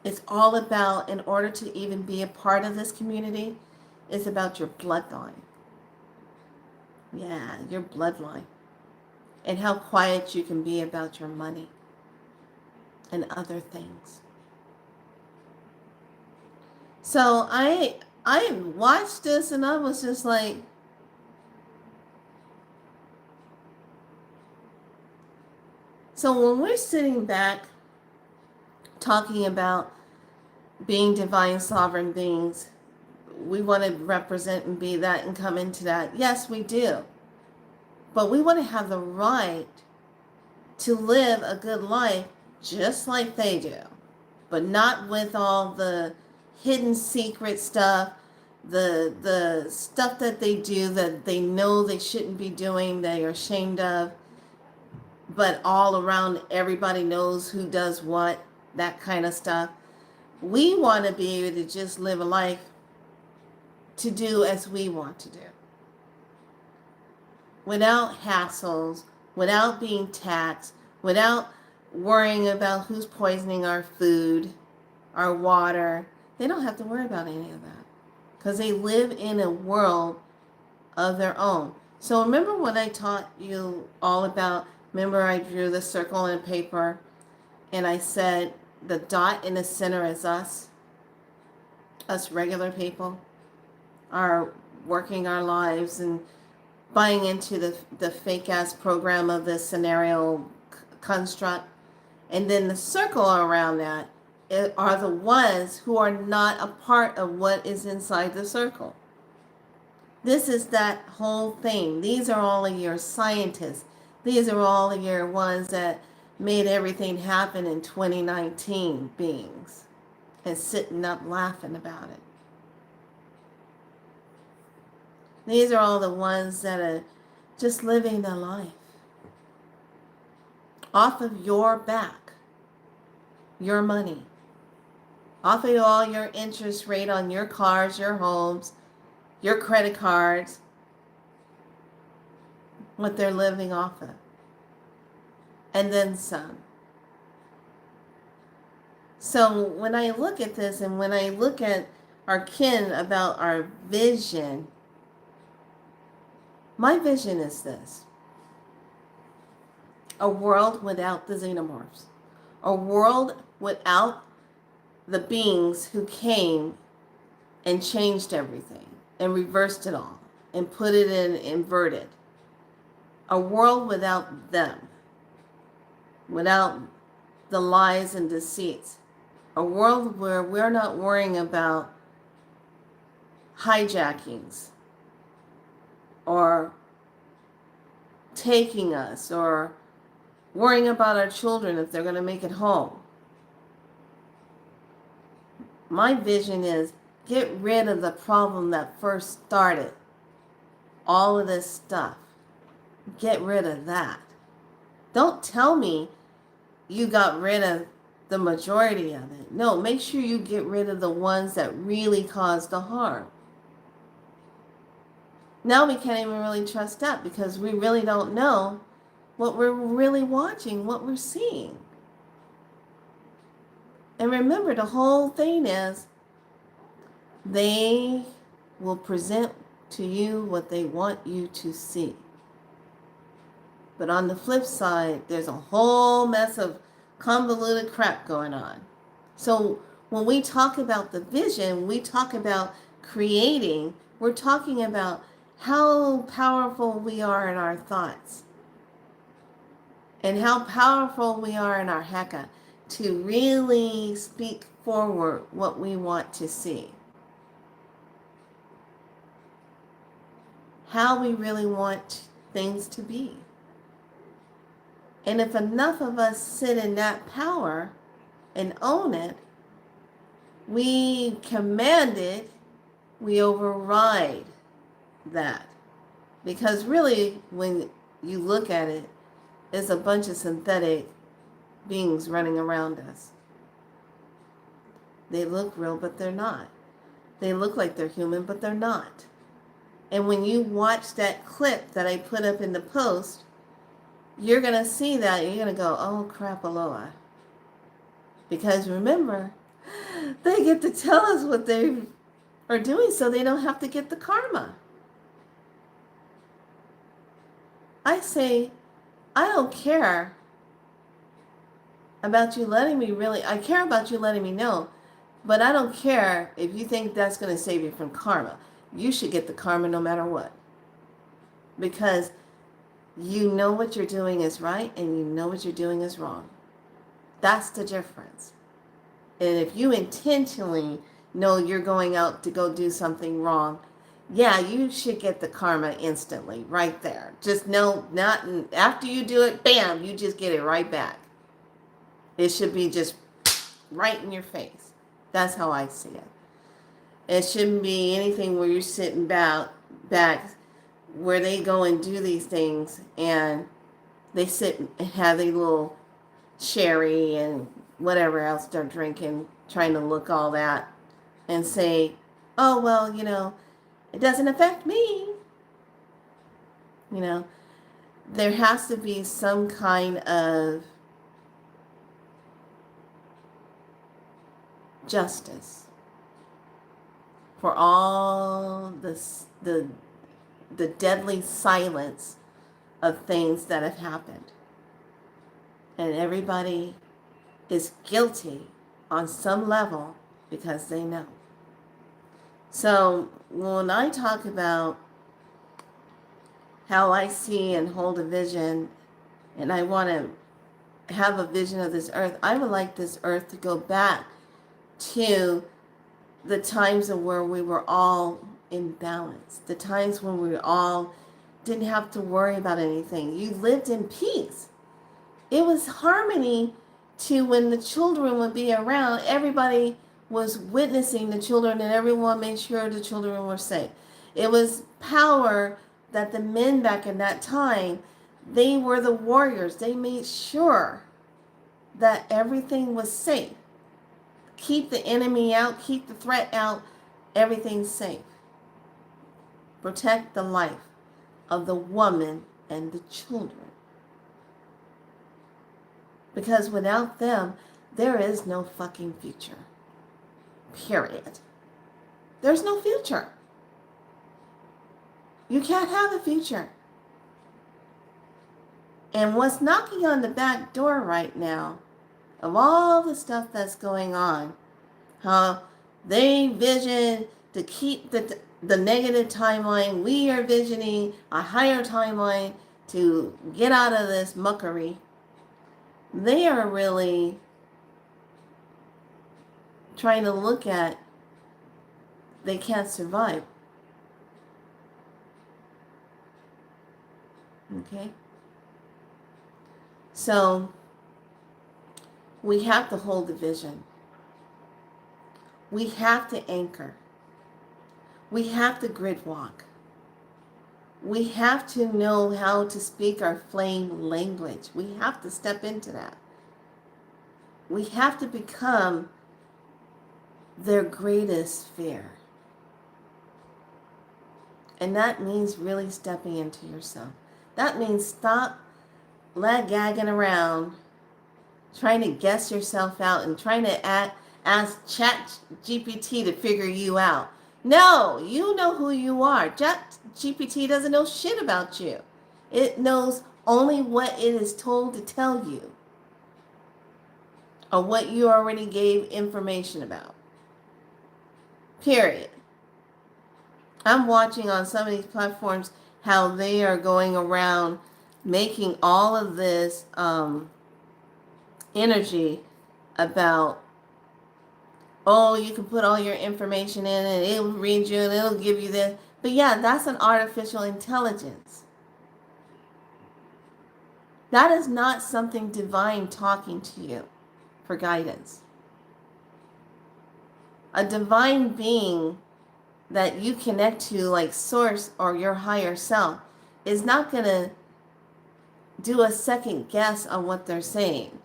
Speaker 1: It's all about, in order to even be a part of this community, it's about your bloodline. Yeah, your bloodline. And how quiet you can be about your money and other things. So I watched this and I was just like, so when we're sitting back talking about being divine sovereign beings, we want to represent and be that and come into that. Yes, we do. But we want to have the right to live a good life just like they do, but not with all the hidden secret stuff, the stuff that they do that they know they shouldn't be doing, they are ashamed of, but all around everybody knows who does what, that kind of stuff. We want to be able to just live a life to do as we want to do, without hassles, without being taxed, without worrying about who's poisoning our food, our water. They don't have to worry about any of that because they live in a world of their own. So remember when I taught you all about, remember I drew the circle on paper and I said the dot in the center is us regular people, are working our lives and buying into the fake ass program of the scenario construct. And then the circle around that are the ones who are not a part of what is inside the circle. This is that whole thing. These are all of your scientists. These are all of your ones that made everything happen in 2019 beings and sitting up laughing about it. These are all the ones that are just living their life off of your back, your money, off of all your interest rate on your cars, your homes, your credit cards, what they're living off of. And then some. So when I look at this and when I look at our kin about our vision, my vision is this: a world without the xenomorphs, a world without the beings who came and changed everything and reversed it all and put it in inverted. A world without them, without the lies and deceits. A world where we're not worrying about hijackings, or taking us, or worrying about our children if they're going to make it home. My vision is get rid of the problem that first started all of this stuff. Get rid of that. Don't tell me you got rid of the majority of it. No, make sure you get rid of the ones that really caused the harm. Now we can't even really trust that because we really don't know what we're really watching, what we're seeing. And remember, the whole thing is they will present to you what they want you to see. But on the flip side, there's a whole mess of convoluted crap going on. So when we talk about the vision, we talk about creating, we're talking about how powerful we are in our thoughts and how powerful we are in our heka to really speak forward what we want to see. How we really want things to be. And if enough of us sit in that power and own it, we command it, we override that. Because really, when you look at it, it's a bunch of synthetic beings running around us. They look real, but they're not. They look like they're human, but they're not. And when you watch that clip that I put up in the post, you're going to see that. You're going to go, oh, crap, Aloha. Because remember, they get to tell us what they are doing so they don't have to get the karma. I say, I don't care about you letting me I care about you letting me know, but I don't care if you think that's going to save you from karma. You should get the karma no matter what. Because you know what you're doing is right and you know what you're doing is wrong. That's the difference. And if you intentionally know you're going out to go do something wrong, yeah, you should get the karma instantly, right there. Just no, not after you do it, bam, you just get it right back. It should be just right in your face. That's how I see it. It shouldn't be anything where you're sitting back where they go and do these things and they sit and have a little sherry and whatever else they're drinking, trying to look all that and say, oh, well, it doesn't affect me. There has to be some kind of justice for all the deadly silence of things that have happened. And everybody is guilty on some level because they know. So when I talk about how I see and hold a vision, and I want to have a vision of this earth, I would like this earth to go back to the times of where we were all in balance, the times when we all didn't have to worry about anything. You lived in peace. It was harmony to when the children would be around. Everybody was witnessing the children and everyone made sure the children were safe. It was power that the men back in that time, they were the warriors. They made sure that everything was safe. Keep the enemy out, keep the threat out, everything's safe. Protect the life of the woman and the children. Because without them, there is no fucking future. Period. There's no future. You can't have a future. And what's knocking on the back door right now, of all the stuff that's going on, how they vision to keep the negative timeline, we are visioning a higher timeline to get out of this muckery. They are really trying to look at, they can't survive. Okay? So we have to hold the vision. We have to anchor. We have to grid walk. We have to know how to speak our flame language. We have to step into that. We have to become their greatest fear. And that means really stepping into yourself. That means stop gagging around, trying to guess yourself out and trying to ask Chat GPT to figure you out. No, you know who you are. Chat GPT doesn't know shit about you. It knows only what it is told to tell you or what you already gave information about. Period. I'm watching on some of these platforms how they are going around making all of this energy about, oh, you can put all your information in and it will read you and it'll give you this. But yeah, that's an artificial intelligence. That is not something divine talking to you for guidance. A divine being that you connect to, like source or your higher self, is not going to do a second guess on what they're saying.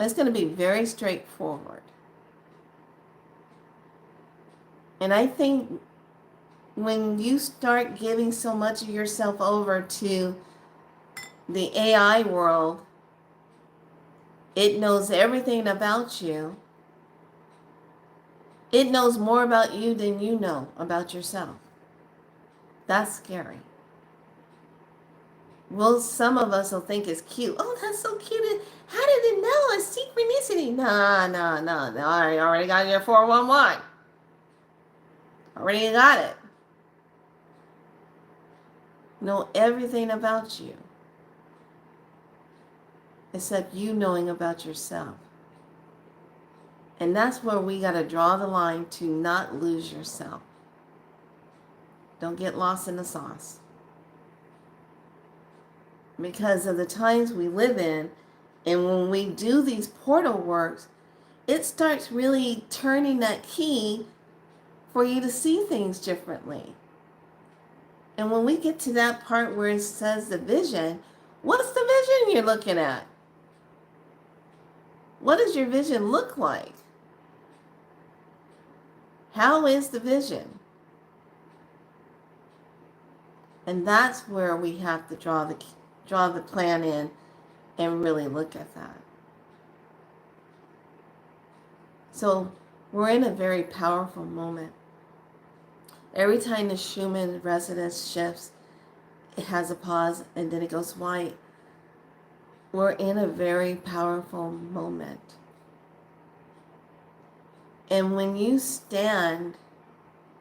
Speaker 1: It's going to be very straightforward. And I think when you start giving so much of yourself over to the AI world, it knows everything about you. It knows more about you than you know about yourself. That's scary. Well, some of us will think it's cute. Oh, that's so cute. How did it know? It's synchronicity. No. I already got your 411. Already got it. Know everything about you. Except you knowing about yourself. And that's where we got to draw the line to not lose yourself. Don't get lost in the sauce. Because of the times we live in, and when we do these portal works, it starts really turning that key for you to see things differently. And when we get to that part where it says the vision, what's the vision you're looking at? What does your vision look like? How is the vision? And that's where we have to draw the plan in and really look at that. So we're in a very powerful moment. Every time the Schumann resonance shifts, it has a pause and then it goes white. We're in a very powerful moment. And when you stand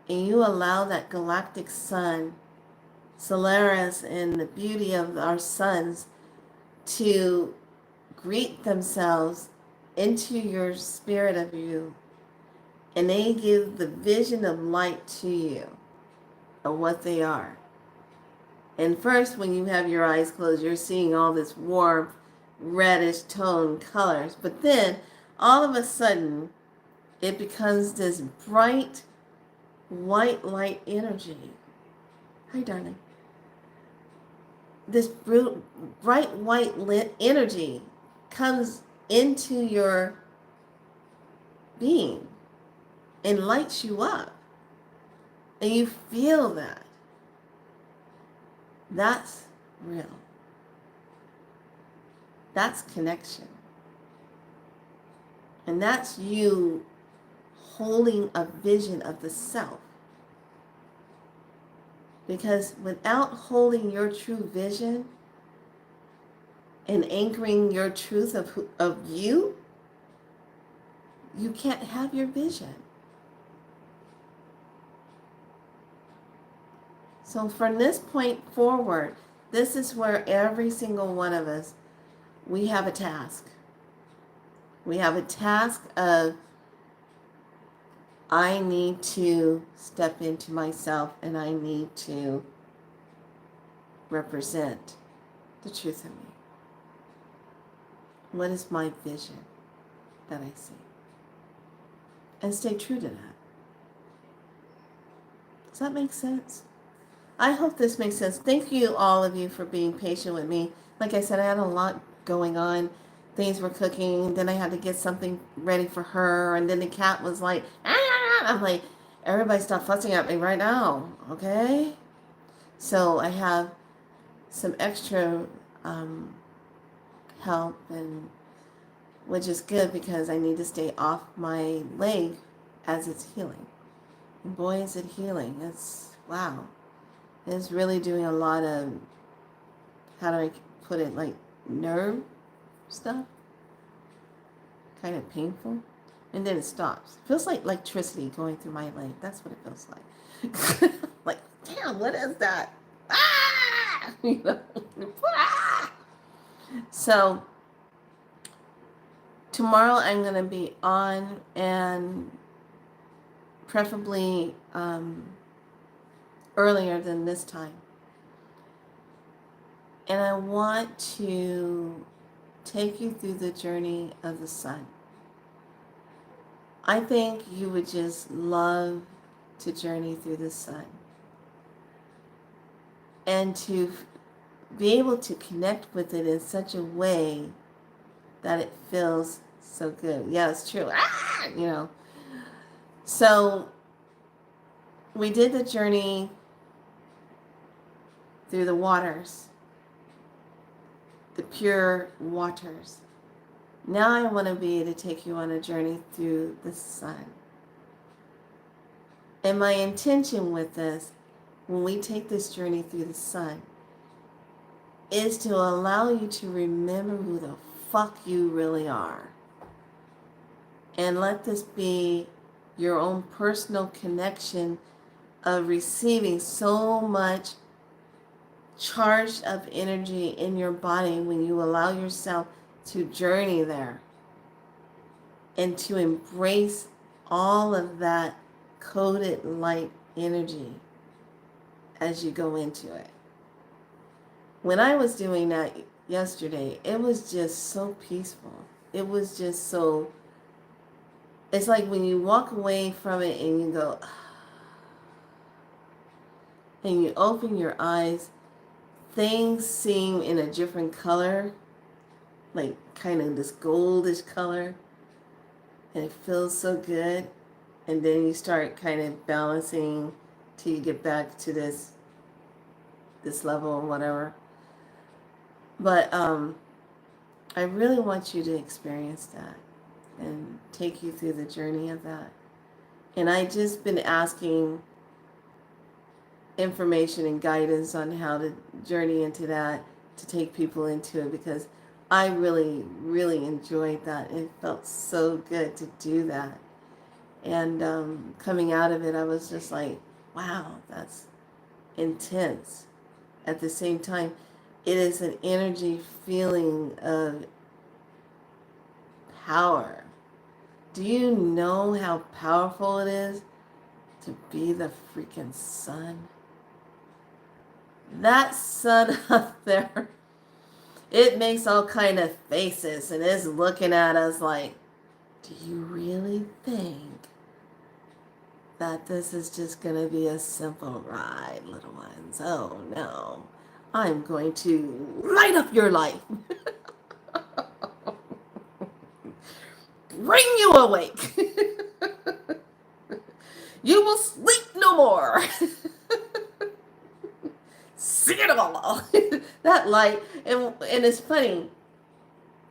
Speaker 1: and you allow that galactic sun, Solaris, and the beauty of our suns to greet themselves into your spirit of you, and they give the vision of light to you of what they are. And first, when you have your eyes closed, you're seeing all this warm, reddish tone colors. But then, all of a sudden, it becomes this bright, white light energy. Hi, darling. This bright white lit energy comes into your being and lights you up. And you feel that. That's real. That's connection. And that's you holding a vision of the self. Because without holding your true vision and anchoring your truth of you, you can't have your vision. So from this point forward, this is where every single one of us, we have a task. We have a task of, I need to step into myself and I need to represent the truth in me? What is my vision that I see? And stay true to that. Does that make sense? I hope this makes sense. Thank you, all of you, for being patient with me. Like I said, I had a lot going on. Things were cooking. Then I had to get something ready for her. And then the cat was like, ah! I'm like, everybody stop fussing at me right now, okay? So I have some extra help, and which is good because I need to stay off my leg as it's healing. And boy, is it healing. It's, wow. It's really doing a lot of, how do I put it, like nerve stuff. Kind of painful. And then it stops. It feels like electricity going through my leg. That's what it feels like. Like, damn, what is that? Ah! You know? Ah! So, tomorrow I'm going to be on, and preferably earlier than this time. And I want to take you through the journey of the sun. I think you would just love to journey through the sun. And to be able to connect with it in such a way that it feels so good. Yeah, it's true. Ah! You know. So we did the journey through the waters, the pure waters. Now I want to be able to take you on a journey through the sun. And my intention with this, when we take this journey through the sun, is to allow you to remember who the fuck you really are. And let this be your own personal connection of receiving so much charged up energy in your body when you allow yourself to journey there and to embrace all of that coded light energy as you go into it. When I was doing that yesterday, it was just so peaceful. It was just so, it's like when you walk away from it and you go, and you open your eyes, things seem in a different color, like kind of this goldish color, and it feels so good. And then you start kind of balancing till you get back to this level or whatever. But I really want you to experience that and take you through the journey of that. And I just been asking information and guidance on how to journey into that, to take people into it, because I really, really enjoyed that. It felt so good to do that. And coming out of it, I was just like, wow, that's intense. At the same time, it is an energy feeling of power. Do you know how powerful it is to be the freaking sun? That sun up there, it makes all kind of faces and is looking at us like, do you really think that this is just going to be a simple ride, little ones? Oh no, I'm going to light up your life. Bring you awake. You will sleep no more. See it all. That light, and it's funny.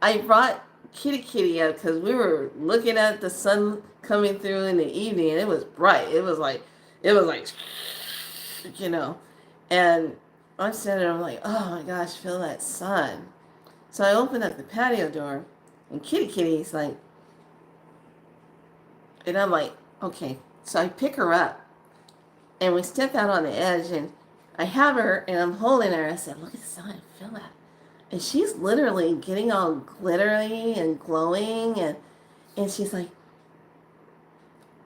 Speaker 1: I brought Kitty up because we were looking at the sun coming through in the evening, and it was bright. It was like, you know, and I'm sitting there, I'm like, oh my gosh, feel that sun. So I opened up the patio door, and Kitty's like, and I'm like, okay. So I pick her up, and we step out on the edge, and I have her, and I'm holding her. I said, look at the sun, feel that. And she's literally getting all glittery and glowing, and she's like,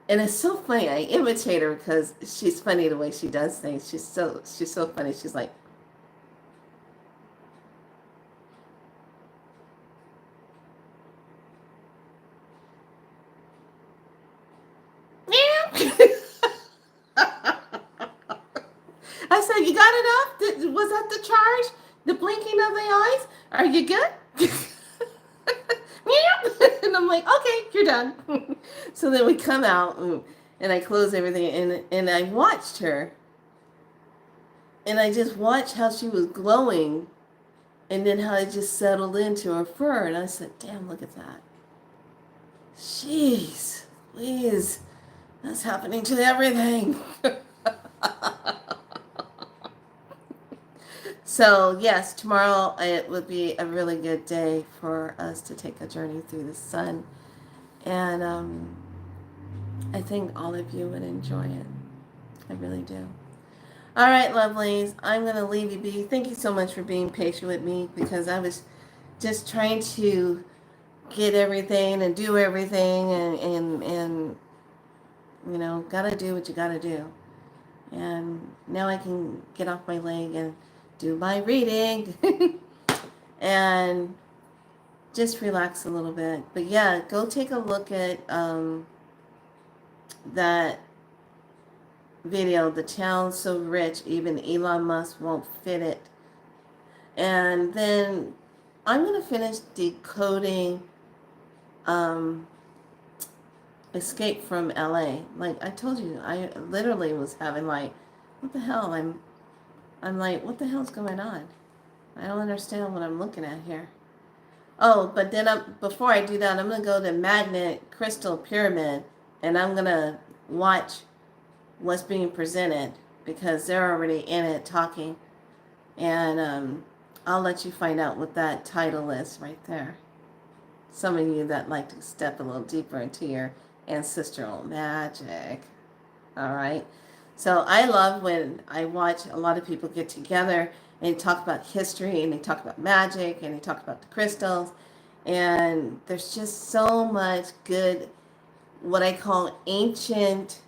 Speaker 1: and it's so funny. I imitate her because she's funny the way she does things. She's so funny. She's like, I said, you got it up? Was that the charge? The blinking of the eyes? Are you good? And I'm like, okay, you're done. So then we come out and I close everything and I watched her and I just watched how she was glowing and then how it just settled into her fur. And I said, damn, look at that. Jeez, please, that's happening to everything. So, yes, tomorrow it would be a really good day for us to take a journey through the sun. And I think all of you would enjoy it. I really do. All right, lovelies, I'm going to leave you be. Thank you so much for being patient with me because I was just trying to get everything and do everything and you know, got to do what you got to do. And now I can get off my leg and do my reading and just relax a little bit. But yeah, go take a look at that video, The Town So Rich, Even Elon Musk Won't Fit It. And then I'm going to finish decoding Escape from LA. Like I told you, I literally was having like, what the hell? I'm like, what the hell's going on? I don't understand what I'm looking at here. Oh, but then before I do that, I'm going to go to Magnet Crystal Pyramid and I'm going to watch what's being presented because they're already in it talking. And I'll let you find out what that title is right there. Some of you that like to step a little deeper into your ancestral magic. All right. So I love when I watch a lot of people get together and they talk about history and they talk about magic and they talk about the crystals. And there's just so much good, what I call ancient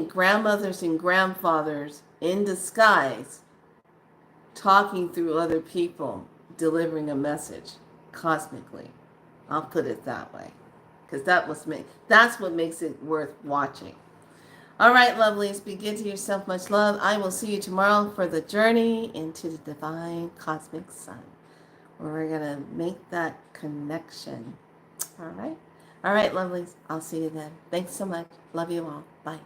Speaker 1: grandmothers and grandfathers in disguise talking through other people, delivering a message cosmically. I'll put it that way. Because that's what makes it worth watching. All right, lovelies, be good to yourself. Much love. I will see you tomorrow for the journey into the divine cosmic sun, where we're going to make that connection. All right? All right, lovelies. I'll see you then. Thanks so much. Love you all. Bye.